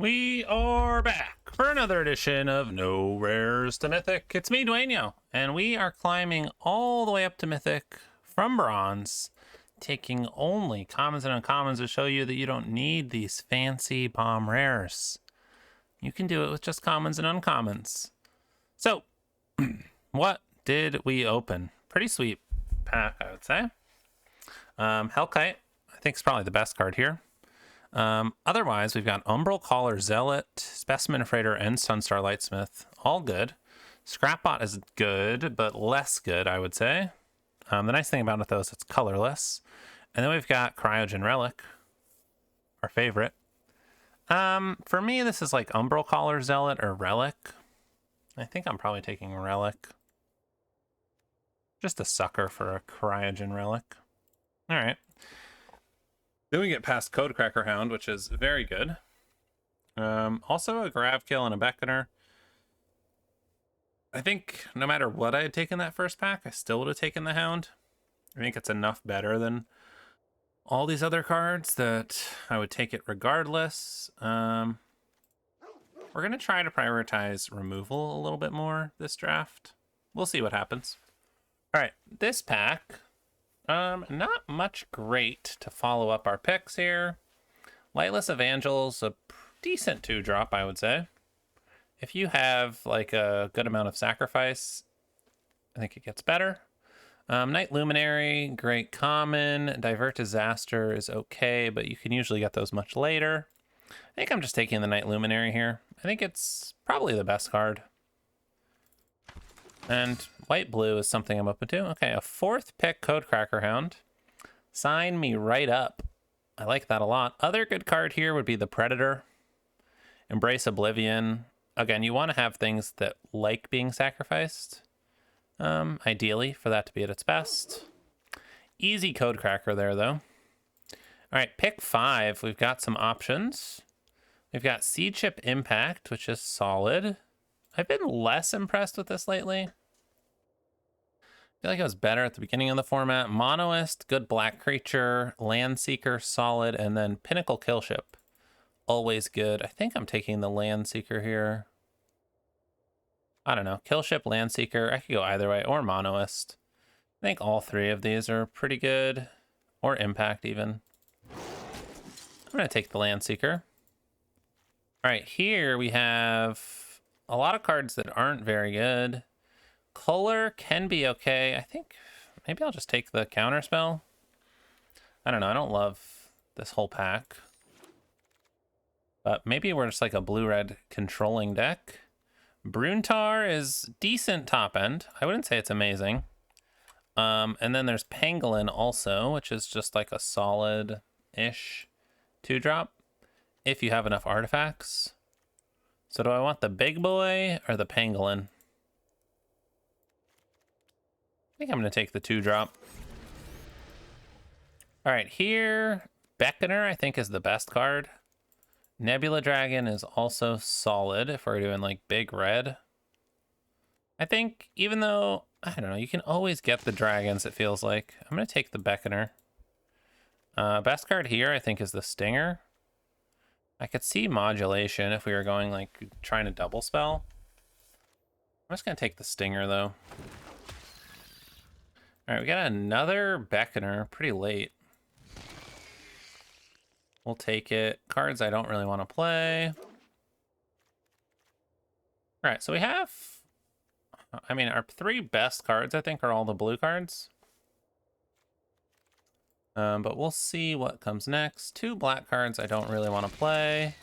We are back for another edition of No Rares to Mythic. It's me, Dwayne, and we are climbing all the way up to Mythic from Bronze, taking only commons and uncommons to show you that you don't need these fancy bomb rares. You can do it with just commons and uncommons. So, what did we open? Pretty sweet pack, I would say. Hellkite, I think, is probably the best card here. Otherwise, we've got Umbral Caller, Zealot, Specimen Freighter, and Sunstar Lightsmith. All good. Scrapbot is good, but less good, I would say. The nice thing about it, though, is it's colorless. And then we've got Cryogen Relic, our favorite. For me, this is like Umbral Caller, Zealot, or Relic. I think I'm probably taking Relic. Just a sucker for a Cryogen Relic. All right. Then we get past Codecracker Hound, which is very good. Also a Gravkill and a Beckoner. I think no matter what I had taken that first pack, I still would have taken the Hound. I think it's enough better than all these other cards that I would take it regardless. We're going to try to prioritize removal a little bit more this draft. We'll see what happens. All right, this pack... not much great to follow up our picks here. Lightless Evangel's a decent 2-drop, I would say. If you have like a good amount of sacrifice, I think it gets better. Night Luminary, great common. Divert Disaster is okay, but you can usually get those much later. I think I'm just taking the Night Luminary here. I think it's probably the best card. And white-blue is something I'm open to. Okay, a 4th pick Codecracker Hound. Sign me right up. I like that a lot. Other good card here would be the Predator. Embrace Oblivion. Again, you want to have things that like being sacrificed. Ideally, for that to be at its best. Easy Codecracker there, though. All right, pick 5. We've got some options. We've got Seed Chip Impact, which is solid. I've been less impressed with this lately. I feel like it was better at the beginning of the format. Monoist, good black creature. Landseeker, solid. And then Pinnacle Killship, always good. I think I'm taking the Landseeker here. I don't know. Killship, Landseeker. I could go either way. Or Monoist. I think all 3 of these are pretty good. Or Impact, even. I'm going to take the Landseeker. All right, here we have... a lot of cards that aren't very good. Color can be okay. I think maybe I'll just take the Counterspell. I don't know. I don't love this whole pack. But maybe we're just like a blue-red controlling deck. Bruntar is decent top end. I wouldn't say it's amazing. And then there's Pangolin also, which is just like a solid-ish 2-drop. If you have enough artifacts. So do I want the big boy or the Pangolin? I think I'm going to take the 2-drop. All right, here, Beckoner I think is the best card. Nebula Dragon is also solid if we're doing like big red. I think even though, I don't know, you can always get the dragons, it feels like. I'm going to take the Beckoner. Best card here I think is the Stinger. I could see modulation if we were going like trying to double spell. I'm just gonna take the Stinger though. All right, we got another Beckoner pretty late. We'll take it. Cards I don't really want to play. All right, so we have, I mean, our 3 best cards I think are all the blue cards. But we'll see what comes next. 2 black cards I don't really want to play.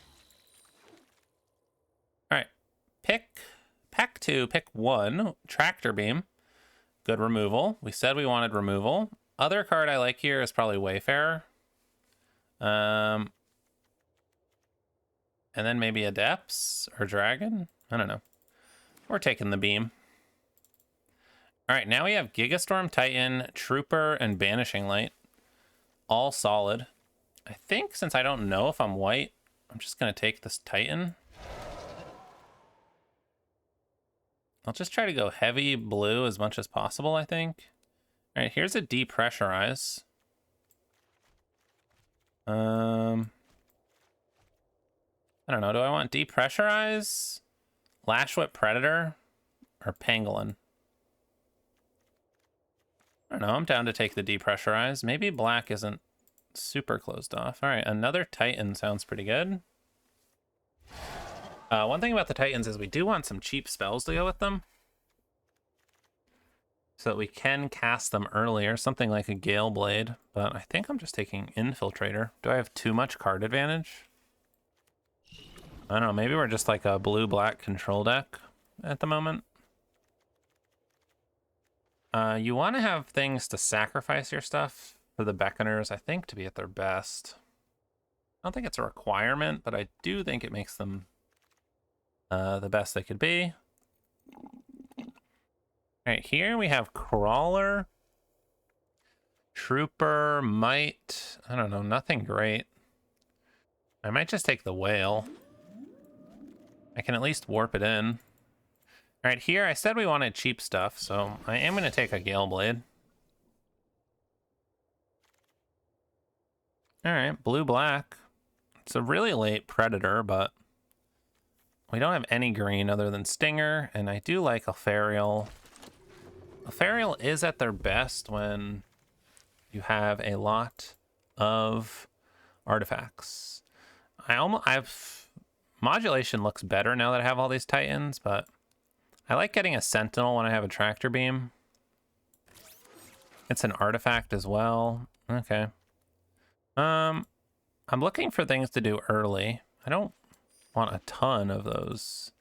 All right, pack 2, pick 1, Tractor Beam. Good removal. We said we wanted removal. Other card I like here is probably Wayfarer. And then maybe Adepts or Dragon. I don't know. We're taking the beam. All right, now we have Gigastorm Titan, Trooper, and Banishing Light. All solid. I think since I don't know if I'm white, I'm just going to take this Titan. I'll just try to go heavy blue as much as possible, I think. All right, here's a Depressurize. I don't know. Do I want depressurize, lash whip predator, or pangolin? I don't know. I'm down to take the depressurize. Maybe black isn't super closed off. All right, another Titan sounds pretty good. One thing about the Titans is we do want some cheap spells to go with them, so that we can cast them earlier, something like a Gale Blade, but I think I'm just taking Infiltrator. Do I have too much card advantage? I don't know, maybe we're just like a blue-black control deck at the moment. You want to have things to sacrifice your stuff for the Beckoners, I think, to be at their best. I don't think it's a requirement, but I do think it makes them the best they could be. All right, here we have Crawler, Trooper, Might. I don't know, nothing great. I might just take the Whale. I can at least warp it in. All right, here I said we wanted cheap stuff, so I am going to take a Gale Blade. All right, blue-black. It's a really late Predator, but we don't have any green other than Stinger, and I do like Alfariel. Alfariel is at their best when you have a lot of artifacts. Modulation looks better now that I have all these Titans, but I like getting a Sentinel when I have a Tractor Beam. It's an artifact as well. Okay. I'm looking for things to do early. I don't want a ton of those.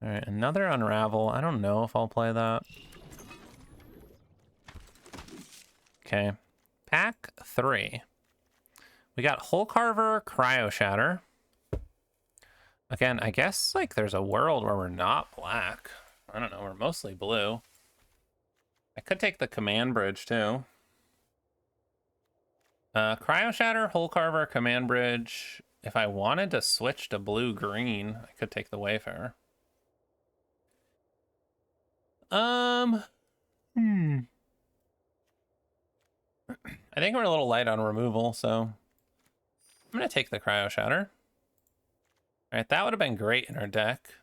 All right, another Unravel. I don't know if I'll play that. Okay, pack 3. We got Hole Carver, Cryo Shatter. Again, I guess like there's a world where we're not black. I don't know, we're mostly blue. I could take the Command Bridge too. Cryo Shatter, Hole Carver, Command Bridge. If I wanted to switch to blue-green, I could take the Wayfarer. I think we're a little light on removal, so I'm going to take the Cryo Shatter. All right, that would have been great in our deck,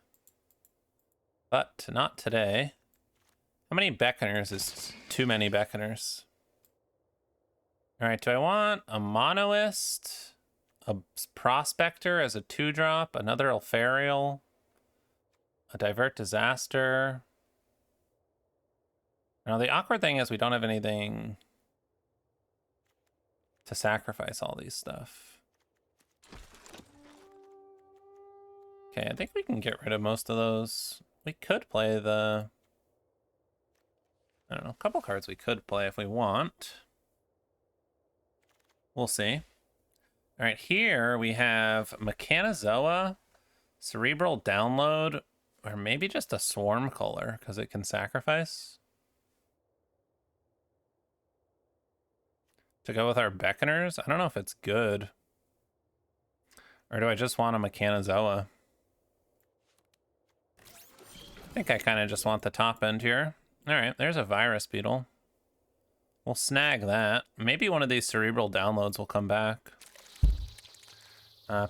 but not today. How many Beckoners is too many Beckoners? All right, do I want a Monoist, a Prospector as a 2-drop, another Alfariel, a Divert Disaster? Now, the awkward thing is we don't have anything to sacrifice all these stuff. Okay, I think we can get rid of most of those. We could play the... I don't know, a couple cards we could play if we want. We'll see. All right, here we have Mechanozoa, Cerebral Download, or maybe just a Swarm Color, because it can sacrifice. To go with our Beckoners? I don't know if it's good. Or do I just want a Mechanozoa? I think I kind of just want the top end here. All right, there's a Virus Beetle. We'll snag that. Maybe one of these Cerebral Downloads will come back.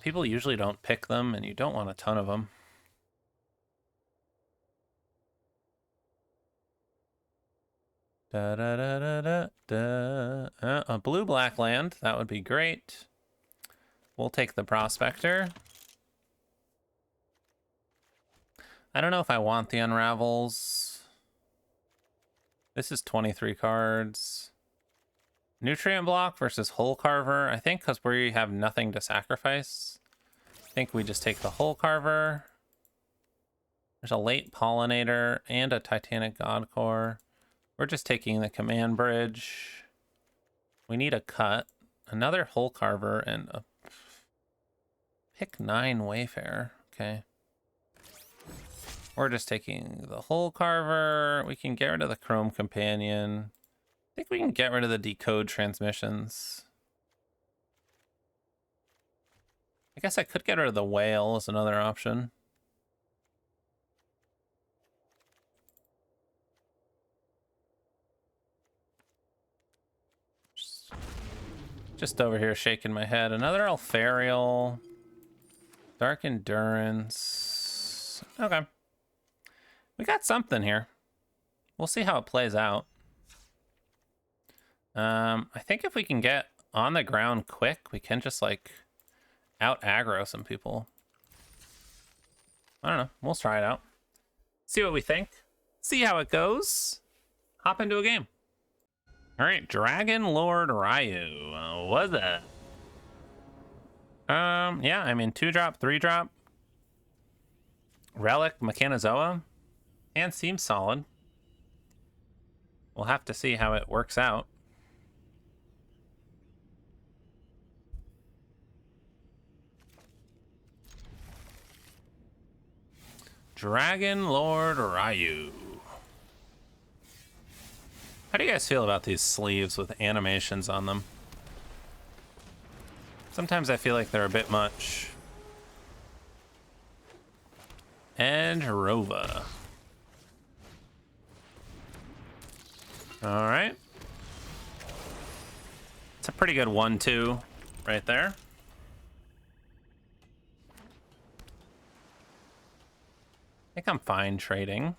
People usually don't pick them, and you don't want a ton of them. A blue-black land. That would be great. We'll take the Prospector. I don't know if I want the Unravels. This is 23 cards. Nutrient Block versus Hole Carver. I think because we have nothing to sacrifice. I think we just take the Hole Carver. There's a late Pollinator and a Titanic God Core. We're just taking the Command Bridge. We need a cut. Another Hole Carver and a pick 9 Wayfarer. Okay. We're just taking the Hole Carver. We can get rid of the Chrome Companion. I think we can get rid of the Decode Transmissions. I guess I could get rid of the Whale as another option. Just over here shaking my head. Another Alfariel. Dark Endurance. Okay. We got something here. We'll see how it plays out. I think if we can get on the ground quick, we can just like out aggro some people. I don't know. We'll try it out. See what we think. See how it goes. Hop into a game. All right, Dragon Lord Ryu. What's that? Yeah, I mean 2-drop, 3-drop. Relic, Mechanizoa. And seems solid. We'll have to see how it works out. Dragon Lord Ryu. How do you guys feel about these sleeves with animations on them? Sometimes I feel like they're a bit much. And Rova. All right. It's a pretty good 1-2 right there. I think I'm fine trading.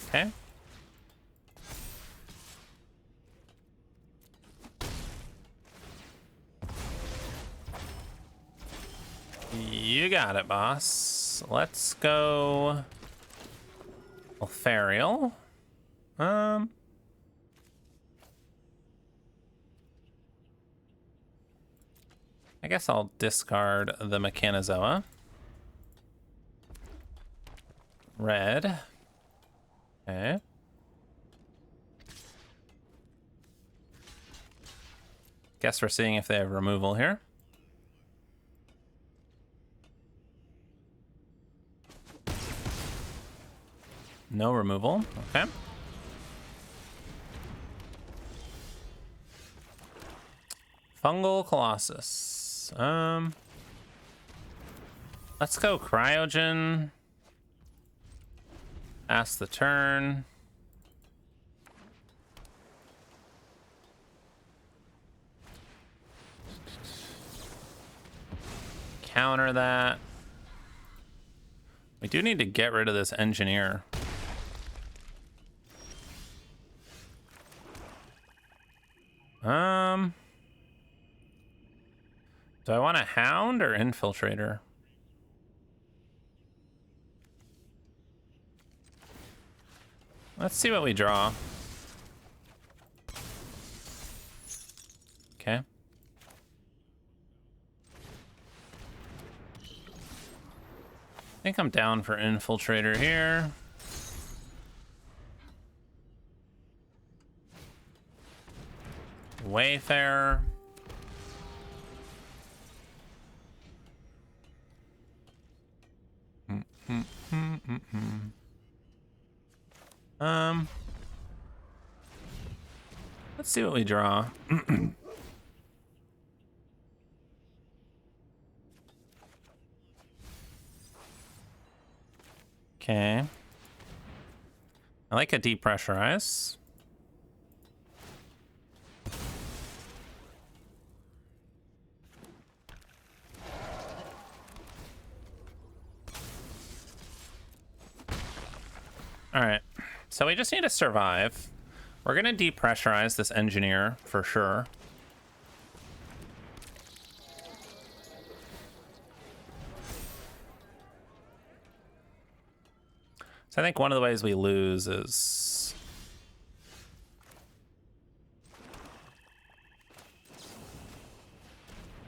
Okay. You got it, boss. Let's go Alfarial. I guess I'll discard the Mechanizoa. Red. Okay. Guess we're seeing if they have removal here. No removal. Okay. Fungal Colossus. Let's go Cryogen. Pass the turn. Counter that. We do need to get rid of this engineer. Do I want a Hound or Infiltrator? Let's see what we draw. Okay. I think I'm down for Infiltrator here. Wayfarer. Let's see what we draw. Okay. I like a depressurize. All right, so we just need to survive. We're gonna depressurize this engineer for sure. So I think one of the ways we lose is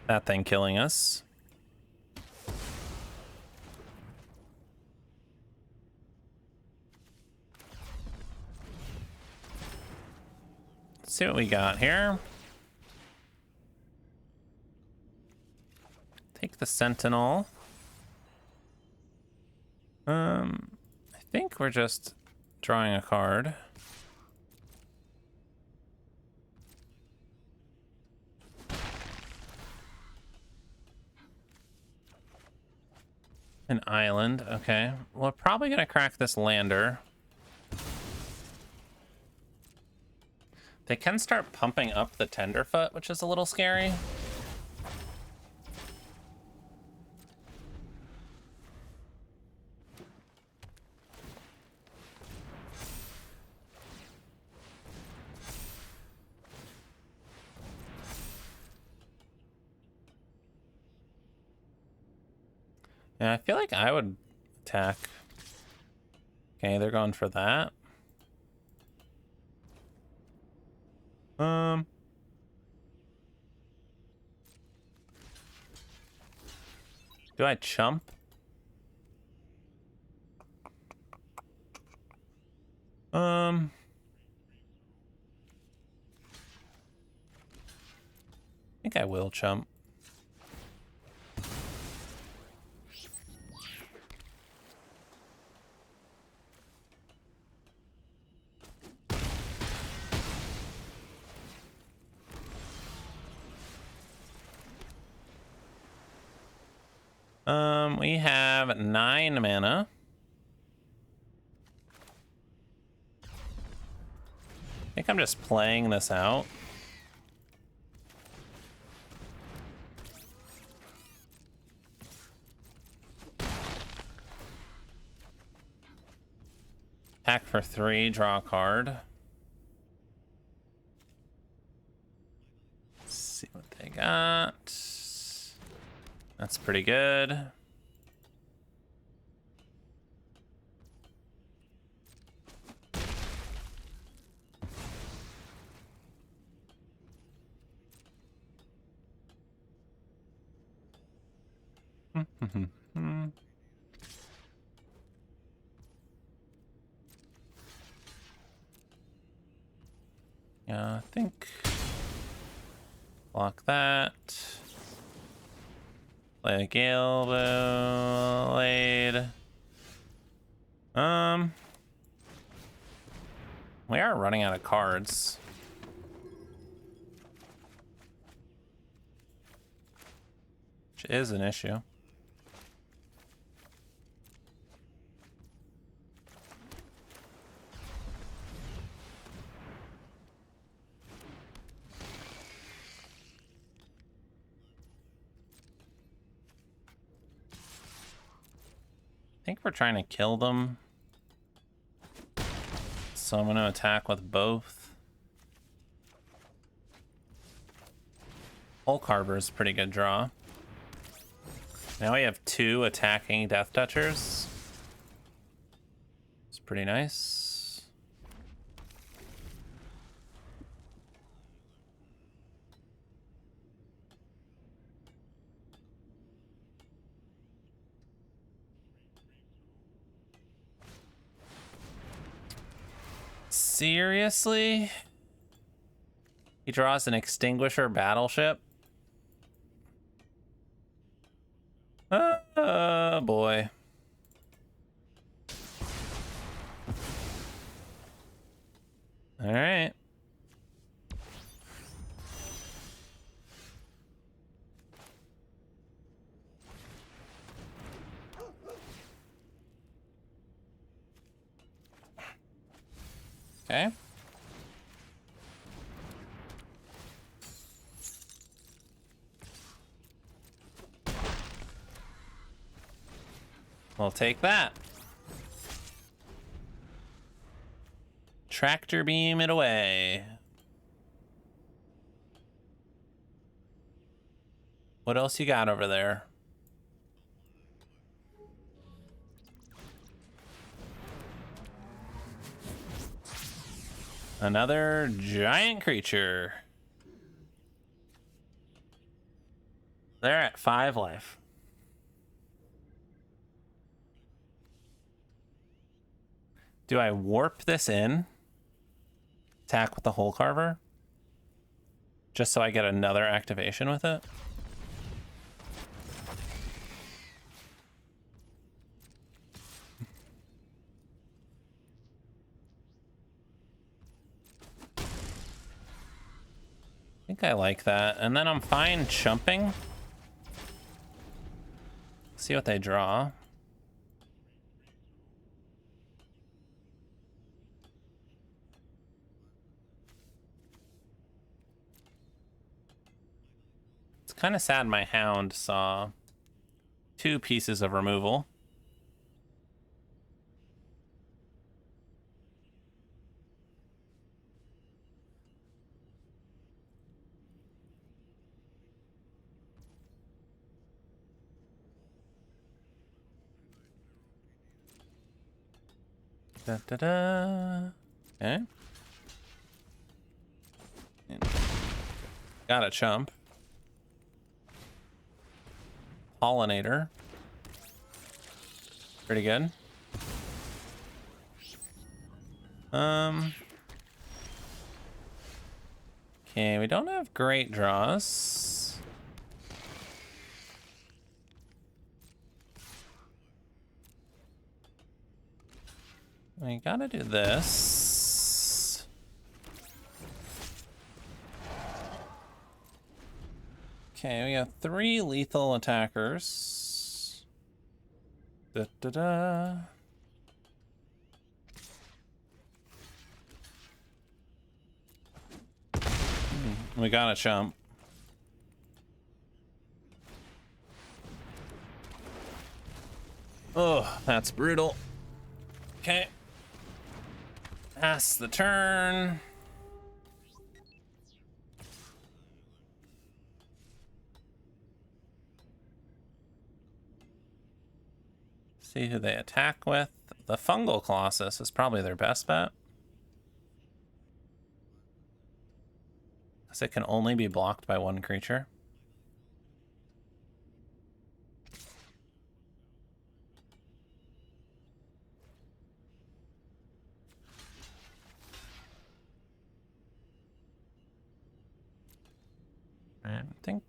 that thing killing us. Let's see what we got here. Take the Sentinel. I think we're just drawing a card. An island, okay. We're probably gonna crack this lander. They can start pumping up the Tenderfoot, which is a little scary. Yeah, I feel like I would attack. Okay, they're going for that. Do I chump? I think I will chump. We have 9 mana. I think I'm just playing this out. Attack for 3, draw a card. Let's see what they got. That's pretty good. Yeah, I think block that. Play a Gale Blade. We are running out of cards. Which is an issue. I think we're trying to kill them. So I'm going to attack with both. Hole Carver is a pretty good draw. Now we have 2 attacking Death Touchers. It's pretty nice. Seriously? He draws an Extinguisher Battleship? Oh boy. All right. Okay. We'll take that. Tractor beam it away. What else you got over there? Another giant creature. They're at 5 life. Do I warp this in? Attack with the Hole Carver? Just so I get another activation with it? I think I like that. And then I'm fine chumping. See what they draw. It's kind of sad my Hound saw 2 pieces of removal. Da, da, da. Okay. Got a chump. Pollinator. Pretty good. Okay, we don't have great draws. We gotta do this. Okay, we have 3 lethal attackers. Da da da. We got a chump. Oh, that's brutal. Okay. Pass the turn. See who they attack with. The fungal colossus is probably their best bet, because it can only be blocked by 1 creature. I think.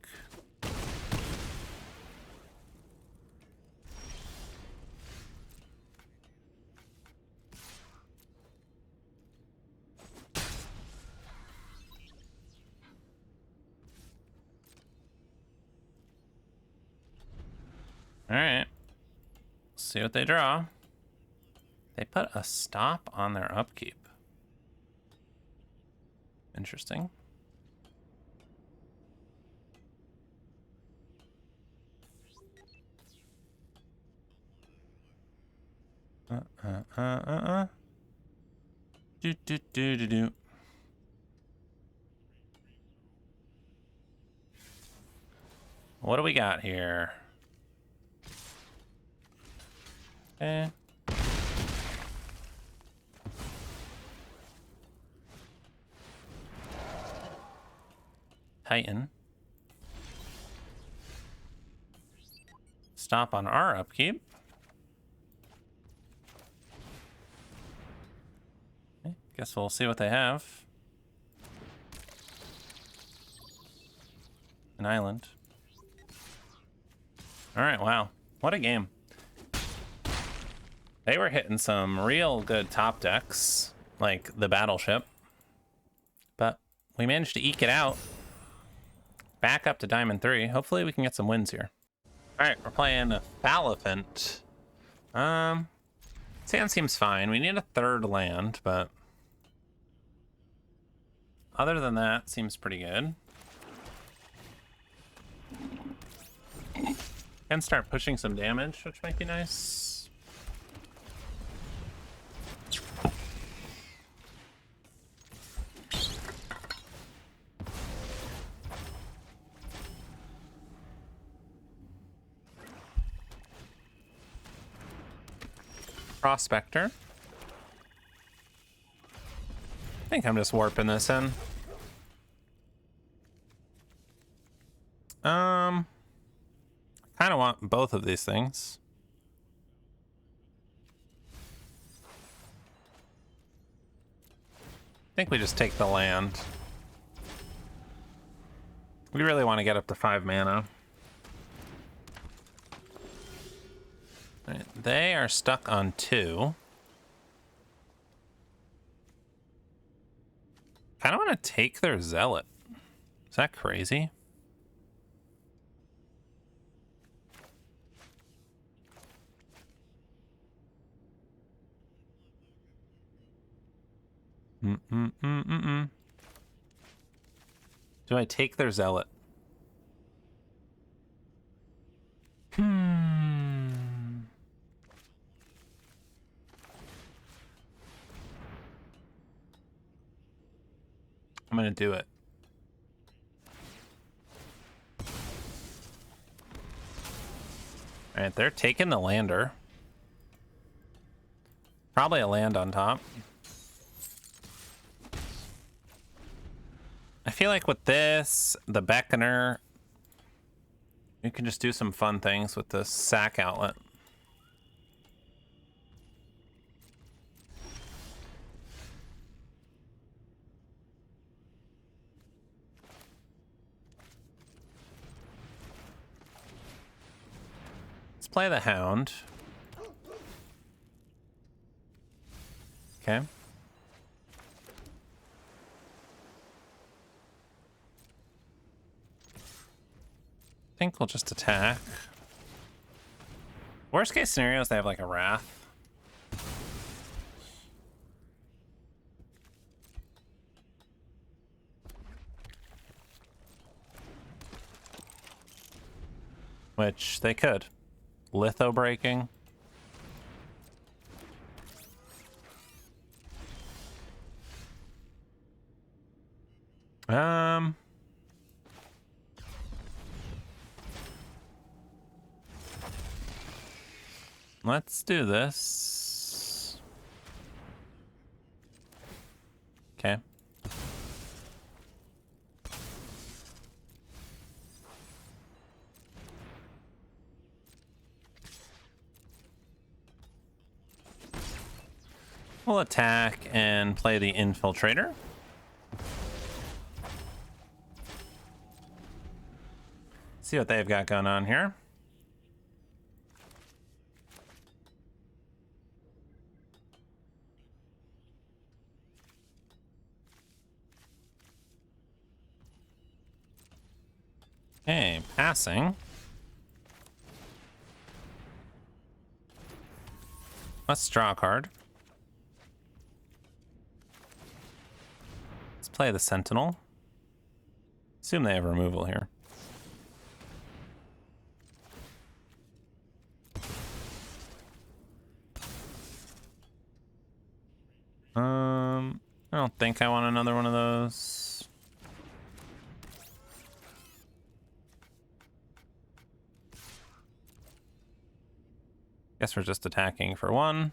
All right. See what they draw. They put a stop on their upkeep. Interesting. Do do do do do. What do we got here? Okay. Titan. Stop on our upkeep. Okay. Guess we'll see what they have. An island. All right, wow. What a game. They were hitting some real good top decks, like the Battleship. But we managed to eke it out. Back up to Diamond 3. Hopefully we can get some wins here. All right, we're playing a Faliphant. Sand seems fine. We need a 3rd land, but other than that, seems pretty good. Can start pushing some damage, which might be nice. Prospector. I think I'm just warping this in. Kind of want both of these things. I think we just take the land. We really want to get up to 5 mana. All right, they are stuck on 2. Kind of want to take their Zealot. Is that crazy? Do I take their Zealot? I'm gonna do it. All right, they're taking the lander. Probably a land on top. I feel like with this, the Beckoner, you can just do some fun things with the sack outlet. Let's play the Hound. Okay. I think we'll just attack. Worst case scenario is they have like a Wrath. Which they could. Litho breaking. Let's do this. Okay. We'll attack and play the Infiltrator. See what they've got going on here. Okay, passing. Let's draw a card. Let's play the Sentinel. Assume they have removal here. I don't think I want another one of those. Guess we're just attacking for one.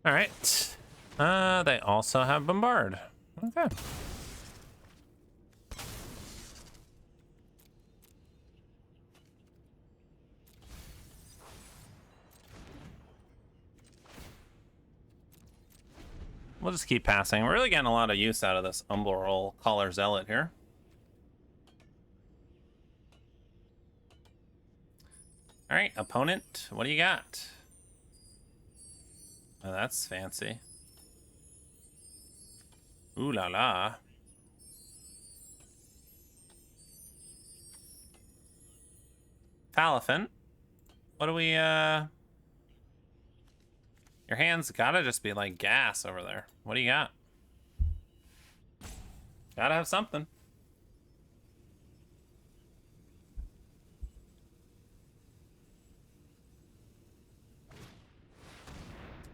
All right. They also have Bombard. Okay. We'll just keep passing. We're really getting a lot of use out of this Umbral Caller Zealot here. All right, opponent, what do you got? Oh, that's fancy. Ooh la la. Palaphant. What do we, Your hand's gotta just be like gas over there. What do you got? Gotta have something.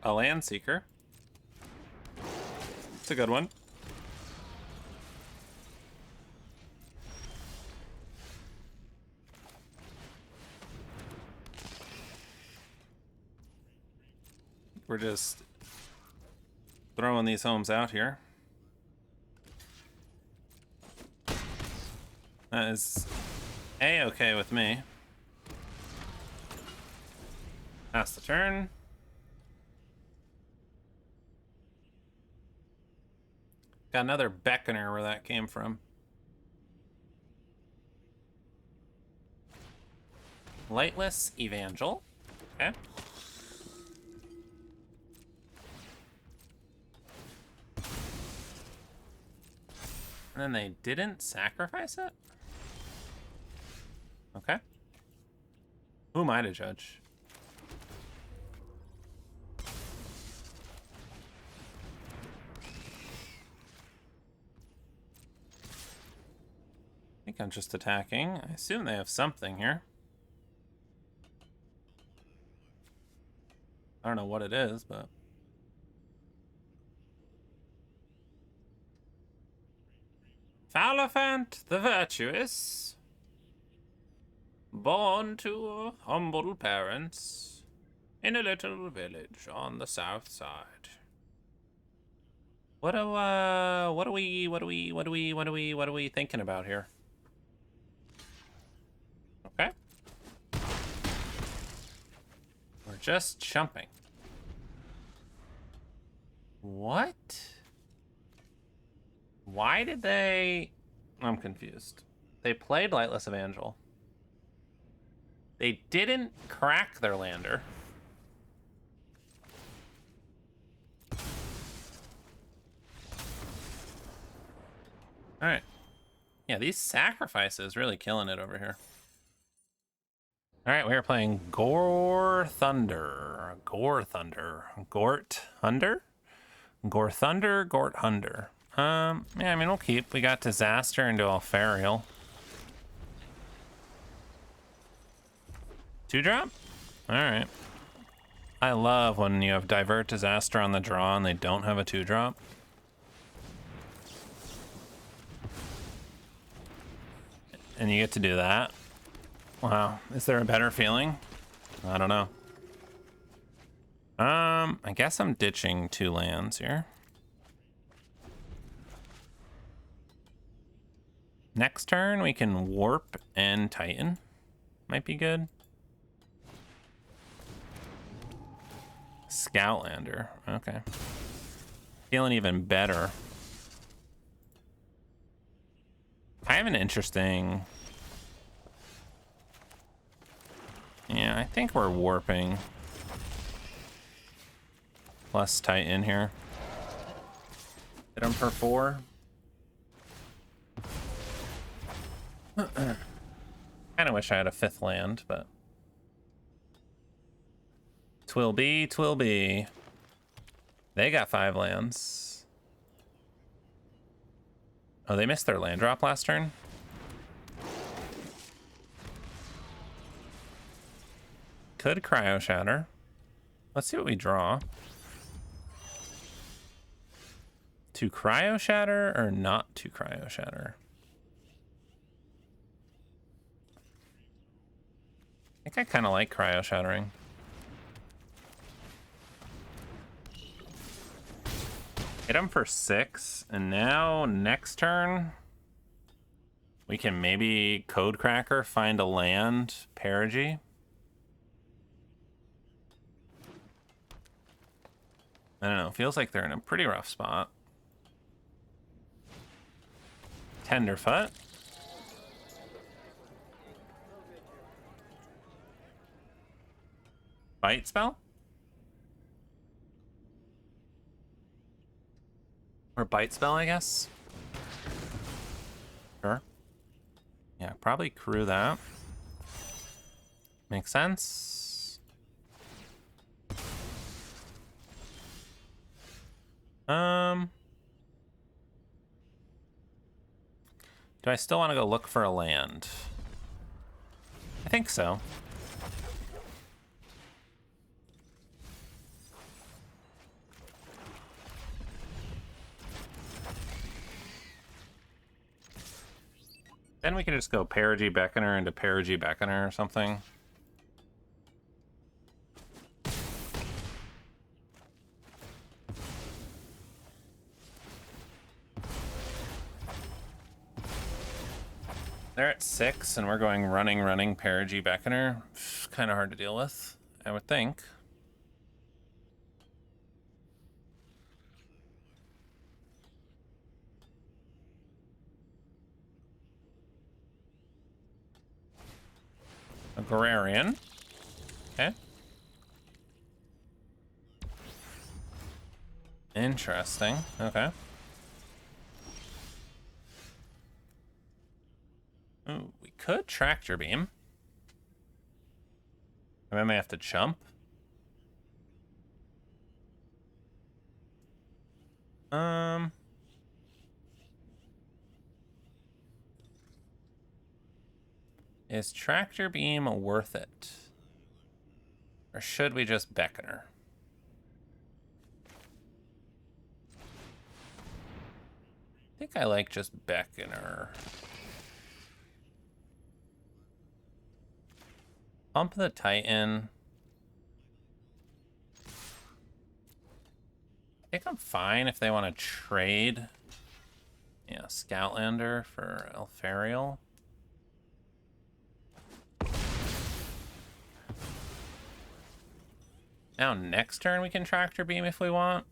A Land Seeker. It's a good one. We're just throwing these homes out here. That is A-okay with me. Pass the turn. Got another Beckoner where that came from. Lightless Evangel. Okay. And then they didn't sacrifice it? Okay. Who am I to judge? I think I'm just attacking. I assume they have something here. I don't know what it is, but... Faliphant the virtuous, born to humble parents in a little village on the south side. What are we thinking about here? Okay. We're just jumping. What? Why did they... I'm confused. They played Lightless Evangel. They didn't crack their lander. Alright. Yeah, these sacrifices really killing it over here. Alright, we are playing Gore Thunder. Gore Thunder. Gort Thunder? Gore Thunder, Gort Thunder. Yeah, I mean, we'll keep. We got Disaster into Alfarial. 2-drop? Alright. I love when you have Divert Disaster on the draw and they don't have a 2-drop. And you get to do that. Wow. Is there a better feeling? I don't know. I guess I'm ditching 2 lands here. Next turn, we can Warp and Titan. Might be good. Scoutlander. Okay. Feeling even better. I have an interesting... Yeah, I think we're warping. Plus Titan here. Hit him for 4. Kinda wish I had a 5th land, but... Twill be, twill be. They got 5 lands. Oh, they missed their land drop last turn? Could Cryo Shatter. Let's see what we draw. To Cryo Shatter or not to Cryo Shatter? I think I kind of like Cryo Shattering. Hit him for 6, and now next turn we can maybe Code Cracker, find a land, Perigee. I don't know, feels like they're in a pretty rough spot. Tenderfoot. Bite spell? Or bite spell, I guess. Sure. Yeah, probably crew that. Makes sense. Do I still want to go look for a land? I think so. Then we can just go Perigee Beckoner into Perigee Beckoner or something. They're at 6 and we're going running Perigee Beckoner. Kind of hard to deal with, I would think. Agrarian. Okay. Interesting. Okay. Ooh, we could Tractor Beam. I may have to jump. Is Tractor Beam worth it? Or should we just Beckoner? think I like just Beckoner. Pump the Titan. I think I'm fine if they want to trade. Yeah, Scoutlander for Elfariel. Now next turn we can Tractor Beam if we want.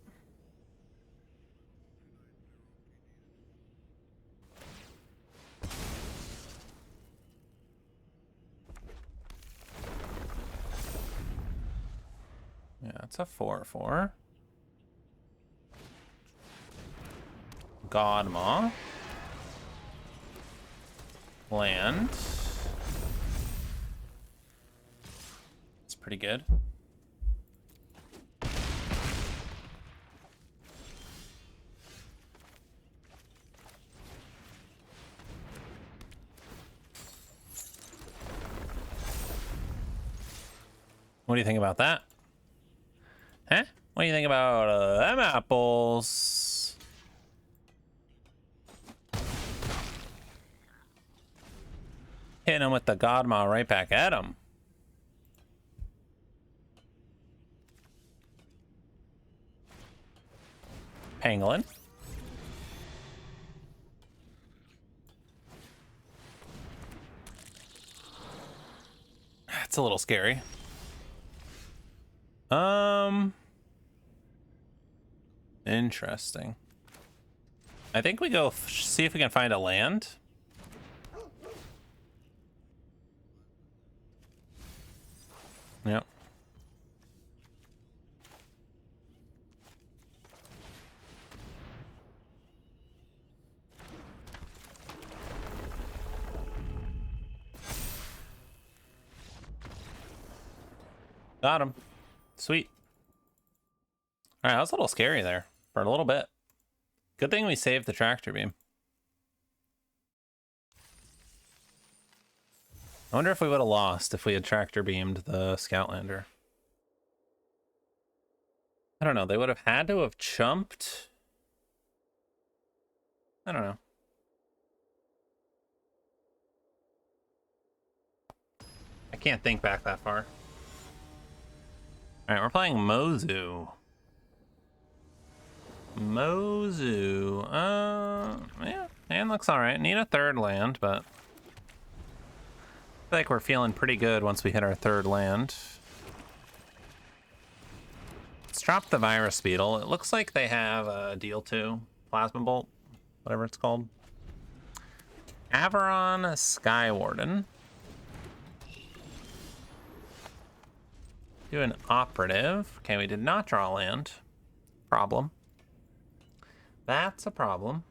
Yeah, it's a 4/4. Godmaw. Land. It's pretty good. What do you think about that? Huh? What do you think about them apples? Hitting him with the Godmaw right back at him. Pangolin. That's a little scary. Interesting. I think we go see if we can find a land. Yep. Got him. Sweet. All right, that was a little scary there for a little bit. Good thing we saved the Tractor Beam. I wonder if we would have lost if we had Tractor Beamed the Scoutlander. I don't know. They would have had to have chumped. I don't know. I can't think back that far. All right, we're playing Mozu. Mozu. Yeah, hand looks all right. Need a third land, but I feel like we're feeling pretty good once we hit our third land. Let's drop the Virus Beetle. It looks like they have a deal too. Plasma Bolt, whatever it's called. Averon Skywarden. Do an Operative. Okay, we did not draw land. Problem. That's a problem.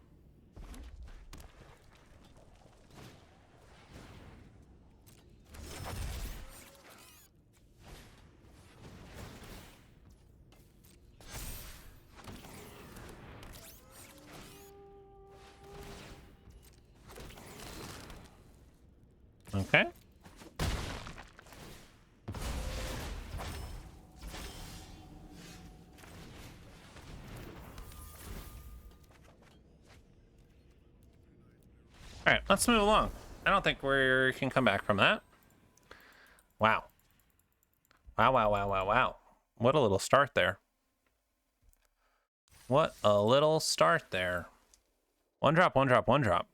Okay. All right, let's move along. I don't think we can come back from that. Wow. Wow, wow, wow, wow, wow. What a little start there. What a little start there. One drop, one drop, one drop.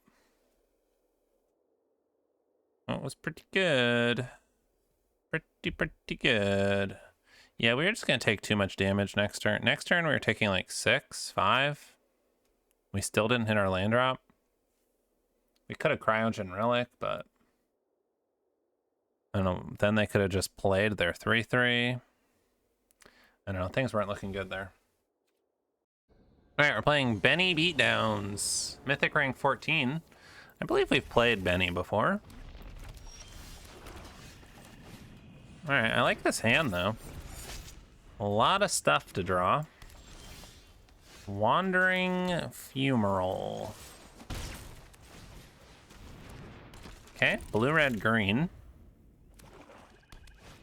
That was pretty good. Pretty good. Yeah, we were just going to take too much damage next turn. Next turn, we were taking like 6, 5. We still didn't hit our land drop. We could have Cryogen Relic, but I don't know. Then they could have just played their 3/3. I don't know. Things weren't looking good there. All right, we're playing Benny Beatdowns. Mythic rank 14. I believe we've played Benny before. All right, I like this hand, though. A lot of stuff to draw. Wandering Fumarole. Okay, blue, red, green.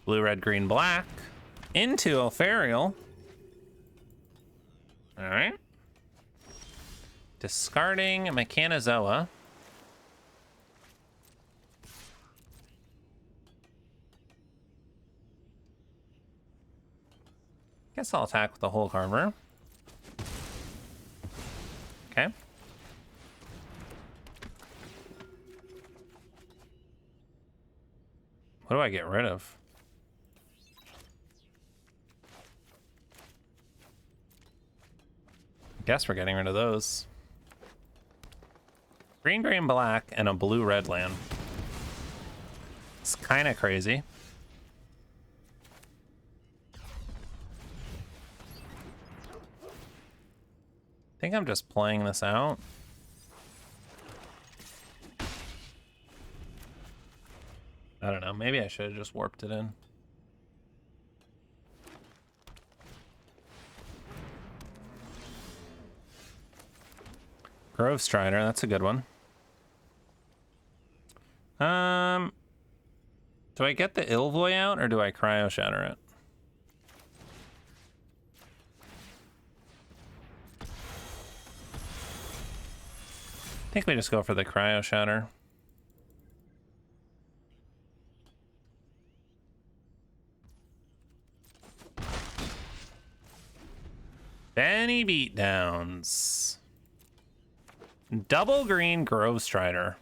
Blue, red, green, black. Into Elfariel. All right. Discarding Mechanozoa. Guess I'll attack with the Hole Carver. Okay. What do I get rid of? Guess we're getting rid of those. Green, green, black, and a blue red land. It's kind of crazy. I think I'm just playing this out. I don't know. Maybe I should have just warped it in. Grove Strider, that's a good one. Do I get the Ilvoy out or do I Cryo Shatter it? I think we just go for the Cryo Shatter. Benny Beatdowns. Double green Grove Strider.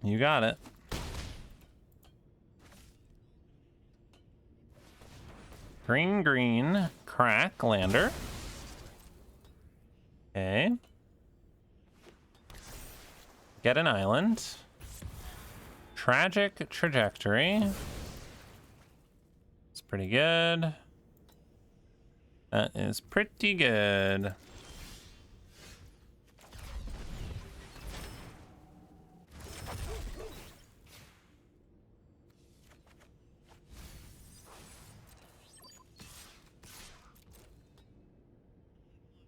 You got it. Green, green, crack, lander. Okay. Get an island. Tragic trajectory. It's pretty good. That is pretty good.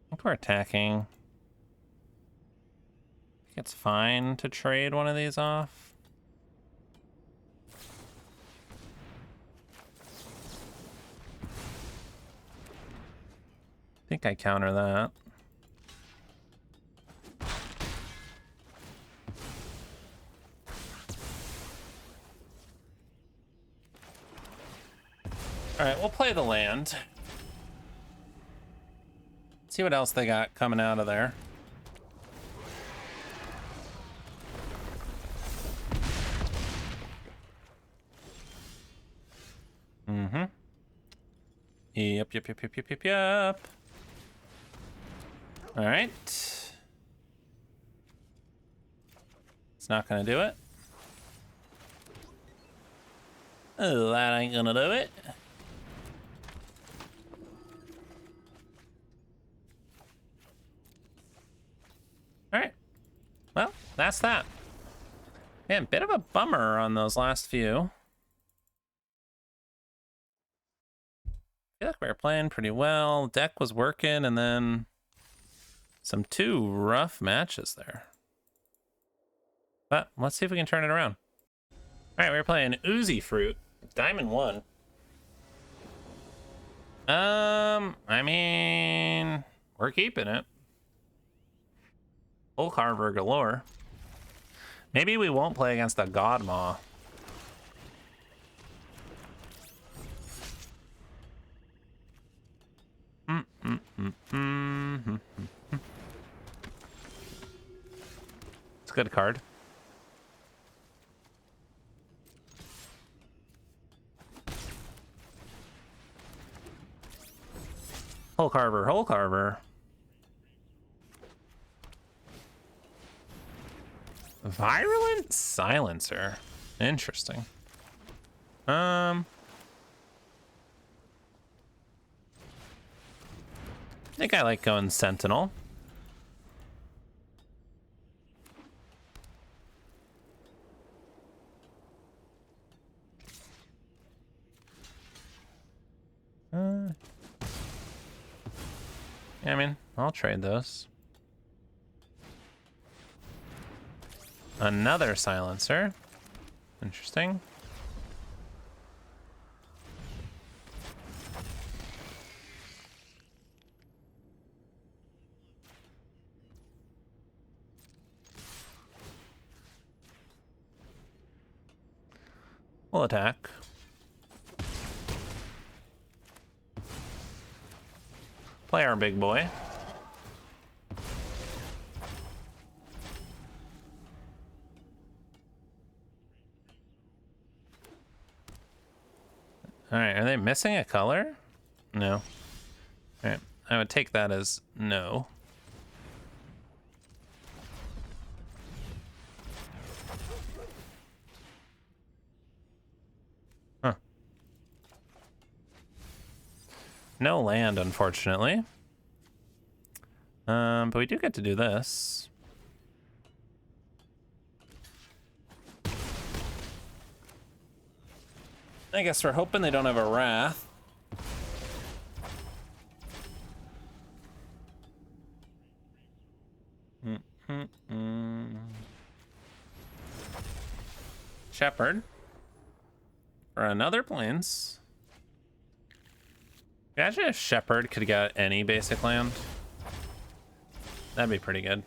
I think we're attacking. I think it's fine to trade one of these off. I think I counter that. All right, we'll play the land. See what else they got coming out of there. Mm-hmm. Yep. All right. It's not gonna do it. Oh, that ain't gonna do it. All right. Well, that's that. Man, bit of a bummer on those last few. I feel like we were playing pretty well. Deck was working, and then some two rough matches there. But let's see if we can turn it around. All right, we're playing Oozy Fruit, Diamond 1. I mean, we're keeping it. Full Carver galore. Maybe we won't play against a Godmaw. It's a good card. Hole Carver. Virulent Silencer. Interesting. I think I like going Sentinel. Yeah, I mean, I'll trade those. Another silencer. Interesting. We'll attack. Play our big boy. Alright, are they missing a color? No. Alright, I would take that as no. Huh. No land, unfortunately. But we do get to do this. I guess we're hoping they don't have a wrath. Shepherd. For another plains. Imagine if Shepherd could get any basic land. That'd be pretty good.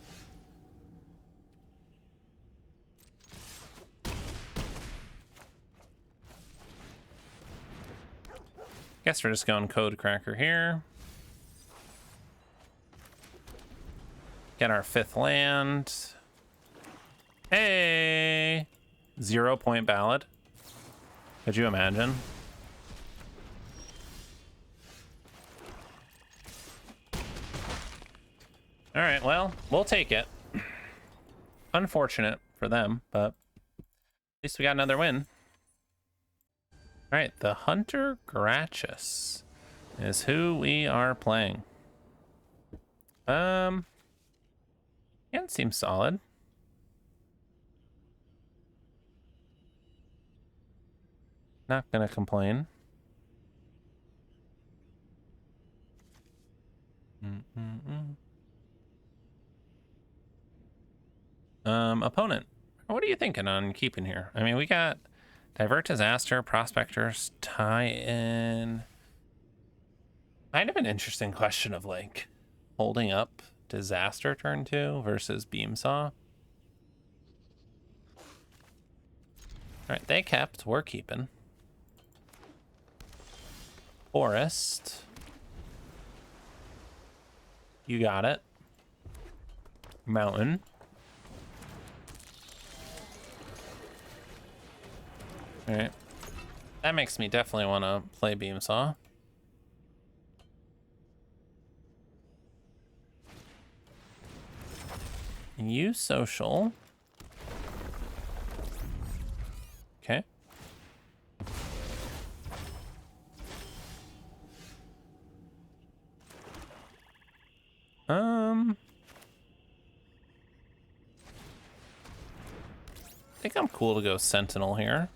Guess we're just going Code Cracker here. Get our 5th land. Hey! 0 point ballad. Could you imagine? All right, well, we'll take it. Unfortunate for them, but at least we got another win. All right, the Hunter Gratius is who we are playing. Yeah, it seems solid. Not gonna complain. Opponent. What are you thinking on keeping here? I mean, we got Divert Disaster, Prospectors, Tie-In. Kind of an interesting question of like holding up Disaster turn 2 versus Beamsaw. Alright, they kept, we're keeping. Forest. You got it. Mountain. Alright. That makes me definitely want to play Beamsaw. Use social. Okay. I think I'm cool to go Sentinel here.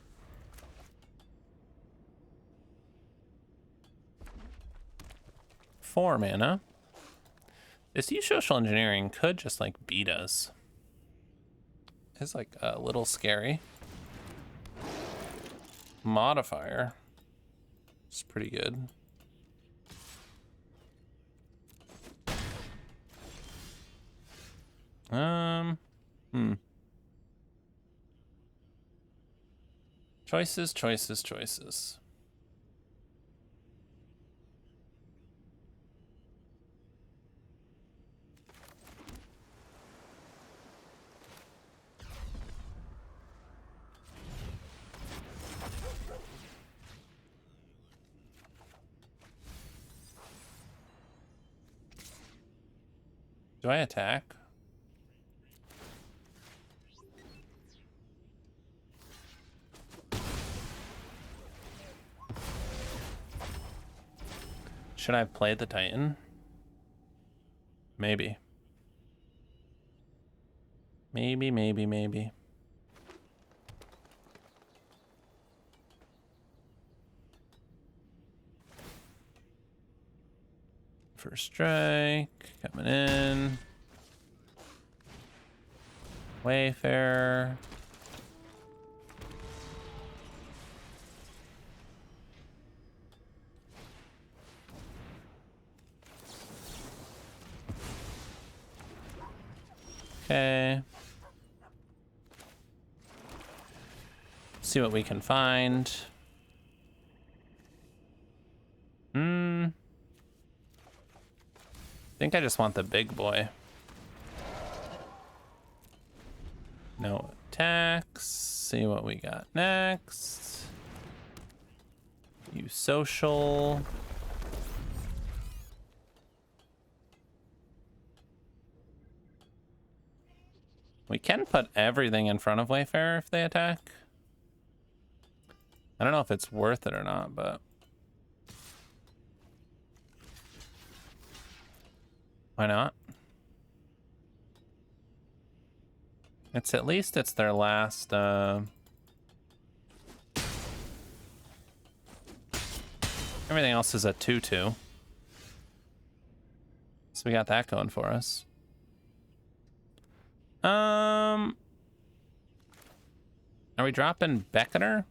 Four mana. This use social engineering could just like beat us. It's like a little scary. Modifier. It's pretty good. Choices, choices, choices. Do I attack? Should I have played the Titan? Maybe. Maybe. First strike coming in. Wayfarer. Okay. See what we can find. I think I just want the big boy. No attacks. See what we got next. Use social. We can put everything in front of Wayfarer if they attack. I don't know if it's worth it or not, but why not? It's at least it's their last everything else is a 2/2. So we got that going for us. Are we dropping Beckoner?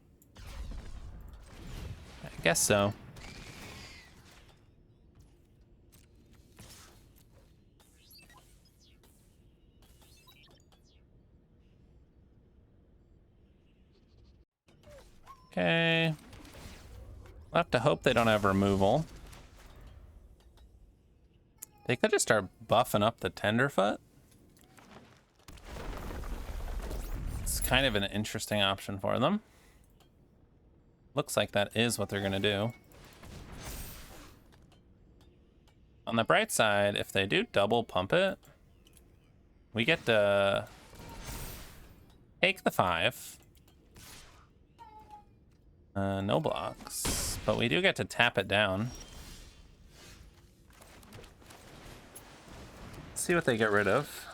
I guess so. Okay. We'll have to hope they don't have removal. They could just start buffing up the Tenderfoot. It's kind of an interesting option for them. Looks like that is what they're gonna do. On the bright side, if they do double pump it, we get to take the 5. No blocks, but we do get to tap it down. Let's see what they get rid of.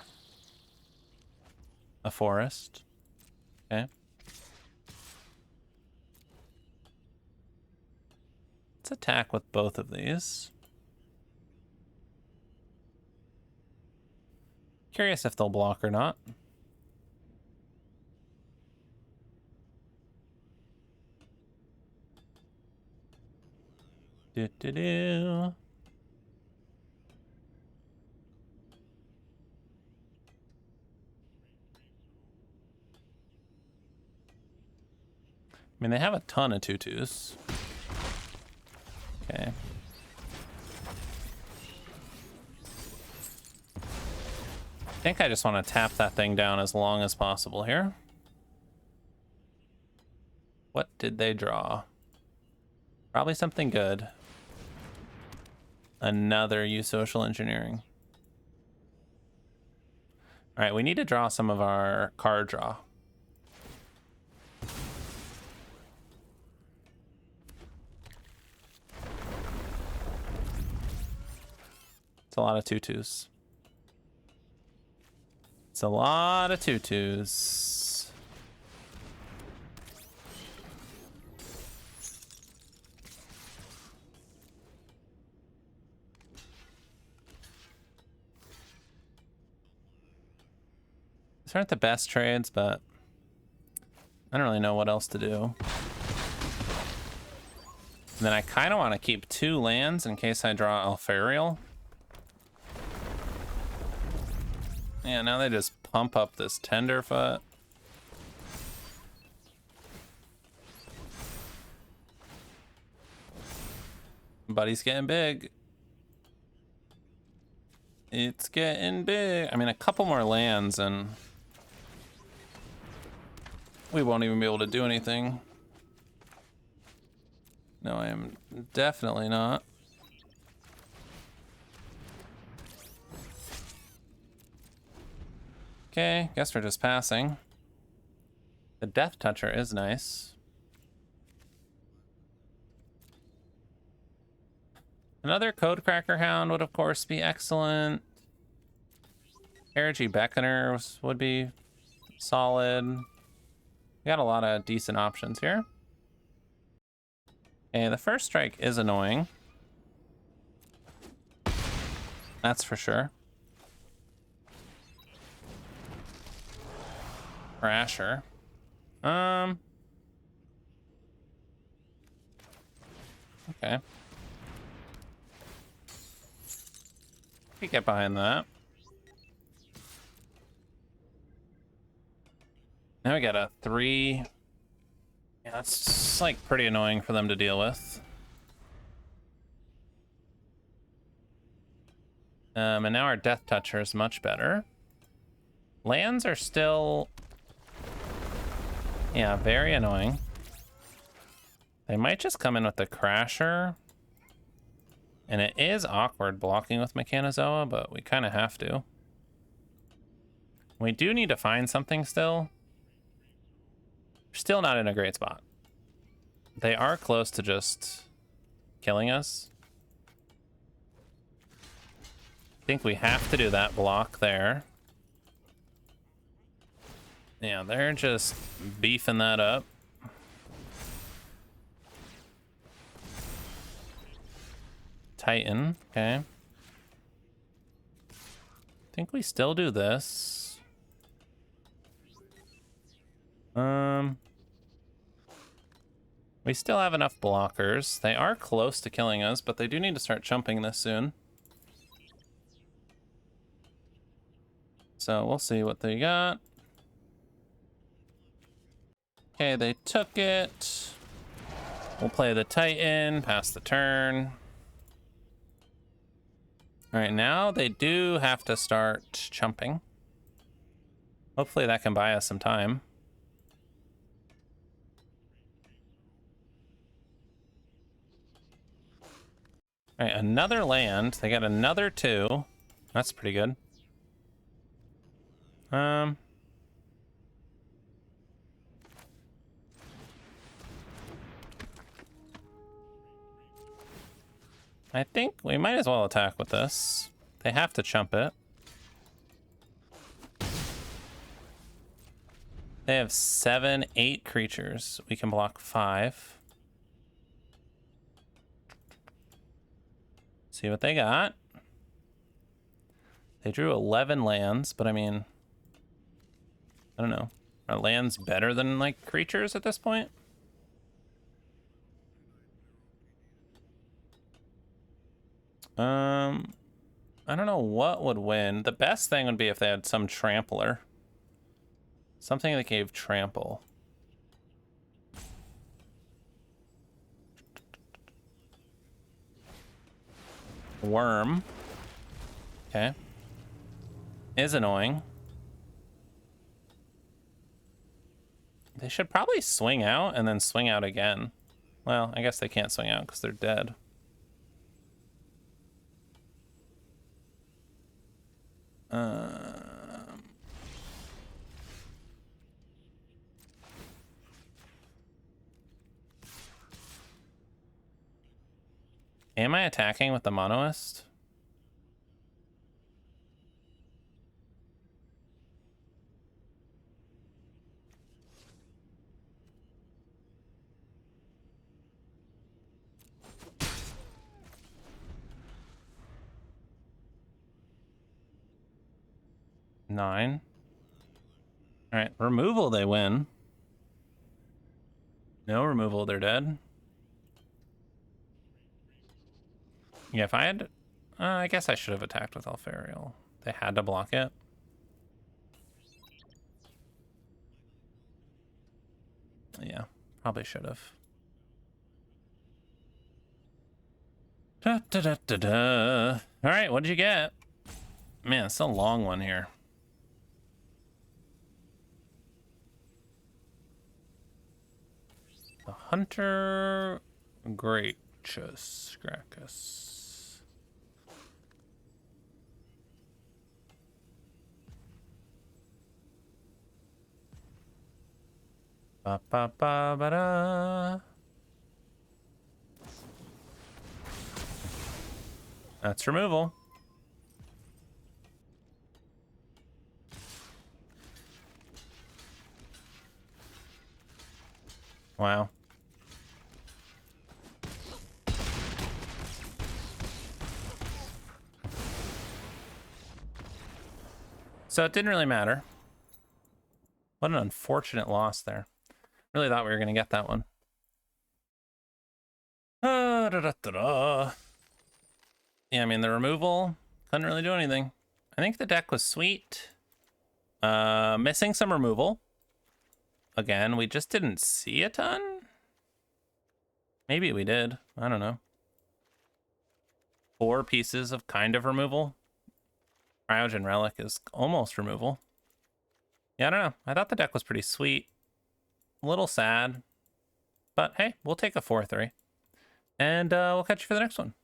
A forest. Okay. Let's attack with both of these. Curious if they'll block or not. Do. I mean, they have a ton of 2/2s. Okay. I think I just want to tap that thing down as long as possible here. What did they draw? Probably something good. Another use social engineering. All right, we need to draw some of our card draw. It's a lot of 2/2s. It's a lot of 2/2s. These aren't the best trades, but I don't really know what else to do. And then I kind of want to keep 2 lands in case I draw Alfarial. Yeah, now they just pump up this Tenderfoot. Buddy's getting big. It's getting big. I mean, a couple more lands and we won't even be able to do anything. No, I am definitely not. Okay, guess we're just passing. The Death Toucher is nice. Another Codecracker Hound would, of course, be excellent. Erigi Beckoner would be solid. We got a lot of decent options here. Okay, the first strike is annoying. That's for sure. Crasher. Okay. We get behind that. Now we got a 3. Yeah, that's like pretty annoying for them to deal with. And now our Death Toucher is much better. Lands are still... yeah, very annoying. They might just come in with the Crasher. And it is awkward blocking with Mechanozoa, but we kind of have to. We do need to find something still. We're still not in a great spot. They are close to just killing us. I think we have to do that block there. Yeah, they're just beefing that up. Titan, okay. I think we still do this. We still have enough blockers. They are close to killing us, but they do need to start chumping this soon. So we'll see what they got. Okay, they took it. We'll play the Titan, pass the turn. All right, now they do have to start chumping. Hopefully that can buy us some time. All right, another land. They got another 2. That's pretty good. I think we might as well attack with this. They have to chump it. They have 7, 8 creatures. We can block 5. See what they got. They drew 11 lands, but I mean, I don't know. Are lands better than like creatures at this point? I don't know what would win. The best thing would be if they had some trampler. Something that gave trample. Worm. Okay. Is annoying. They should probably swing out and then swing out again. Well, I guess they can't swing out because they're dead. Am I attacking with the Monoist? Nine. All right, removal, they win. No removal, they're dead. Yeah, if I had... I guess I should have attacked with Alfarial. They had to block it. Yeah, probably should have. Da, da, da, da, da. All right, what did you get? Man, it's a long one here. The Hunter Gracious Gracchus. Ba ba ba ba da. That's removal. Wow. So it didn't really matter. What an unfortunate loss there. Really thought we were going to get that one. Yeah, I mean, the removal couldn't really do anything. I think the deck was sweet. Missing some removal. Again, we just didn't see a ton. Maybe we did. I don't know. 4 pieces of kind of removal. Cryogen Relic is almost removal. Yeah, I don't know. I thought the deck was pretty sweet. A little sad. But hey, we'll take a 4-3. And we'll catch you for the next one.